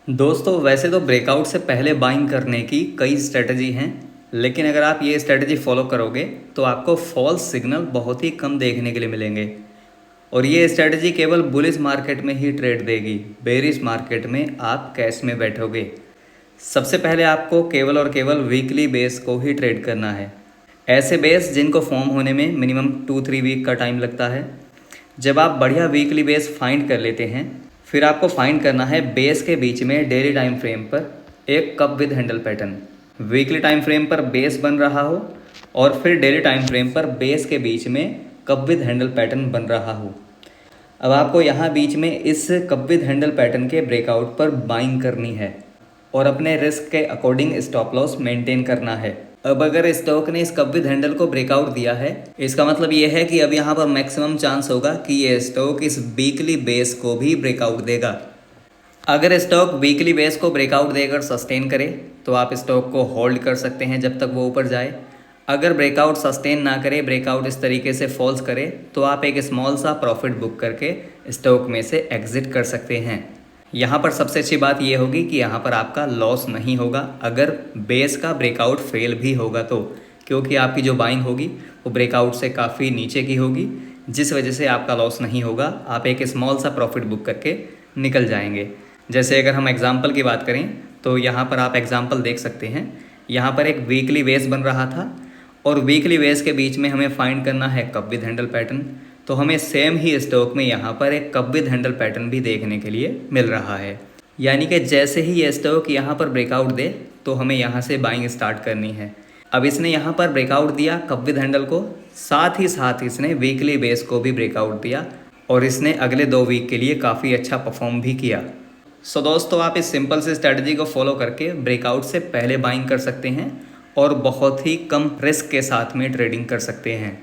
दोस्तों वैसे तो ब्रेकआउट से पहले बाइंग करने की कई स्ट्रेटजी हैं, लेकिन अगर आप ये स्ट्रेटजी फॉलो करोगे तो आपको फॉल्स सिग्नल बहुत ही कम देखने के लिए मिलेंगे। और ये स्ट्रेटजी केवल बुलिश मार्केट में ही ट्रेड देगी, बेरिश मार्केट में आप कैश में बैठोगे। सबसे पहले आपको केवल और केवल वीकली बेस को ही ट्रेड करना है। ऐसे बेस जिनको फॉर्म होने में मिनिमम 2-3 वीक का टाइम लगता है। जब आप बढ़िया वीकली बेस फाइंड कर लेते हैं, फिर आपको फाइंड करना है बेस के बीच में डेली टाइम फ्रेम पर एक cup with handle pattern. Weekly time frame पर बेस बन रहा हो और फिर डेली टाइम फ्रेम पर बेस के बीच में कप विद हैंडल पैटर्न बन रहा हो। अब आपको यहाँ बीच में इस कप विद हैंडल पैटर्न के ब्रेकआउट पर बाइंग करनी है और अपने रिस्क के अकॉर्डिंग स्टॉप लॉस मेंटेन करना है। अब अगर स्टॉक ने इस कप विद हैंडल को ब्रेकआउट दिया है, इसका मतलब ये है कि अब यहाँ पर मैक्सिमम चांस होगा कि ये स्टॉक इस वीकली बेस को भी ब्रेकआउट देगा। अगर स्टॉक वीकली बेस को ब्रेकआउट देकर सस्टेन करे तो आप स्टॉक को होल्ड कर सकते हैं जब तक वो ऊपर जाए। अगर ब्रेकआउट सस्टेन ना करे, ब्रेकआउट इस तरीके से फॉल्स करे, तो आप एक स्मॉल सा प्रॉफिट बुक करके स्टॉक में से एग्जिट कर सकते हैं। यहाँ पर सबसे अच्छी बात ये होगी कि यहाँ पर आपका लॉस नहीं होगा अगर बेस का ब्रेकआउट फेल भी होगा तो, क्योंकि आपकी जो बाइंग होगी वो ब्रेकआउट से काफ़ी नीचे की होगी, जिस वजह से आपका लॉस नहीं होगा। आप एक स्मॉल सा प्रॉफिट बुक करके निकल जाएंगे। जैसे अगर हम एग्जाम्पल की बात करें तो यहाँ पर आप एग्जाम्पल देख सकते हैं। यहाँ पर एक वीकली बेस बन रहा था और वीकली बेस के बीच में हमें फाइंड करना है कप विद हैंडल पैटर्न। तो हमें सेम ही स्टॉक में यहाँ पर एक कप विद हैंडल पैटर्न भी देखने के लिए मिल रहा है। यानी कि जैसे ही ये स्टॉक यहाँ पर ब्रेकआउट दे तो हमें यहाँ से बाइंग स्टार्ट करनी है। अब इसने यहाँ पर ब्रेकआउट दिया कप विद हैंडल को, साथ ही साथ इसने वीकली बेस को भी ब्रेकआउट दिया और इसने अगले 2 वीक के लिए काफ़ी अच्छा परफॉर्म भी किया। सो दोस्तों, आप इस सिंपल से स्ट्रेटजी को फॉलो करके ब्रेकआउट से पहले बाइंग कर सकते हैं और बहुत ही कम रिस्क के साथ में ट्रेडिंग कर सकते हैं।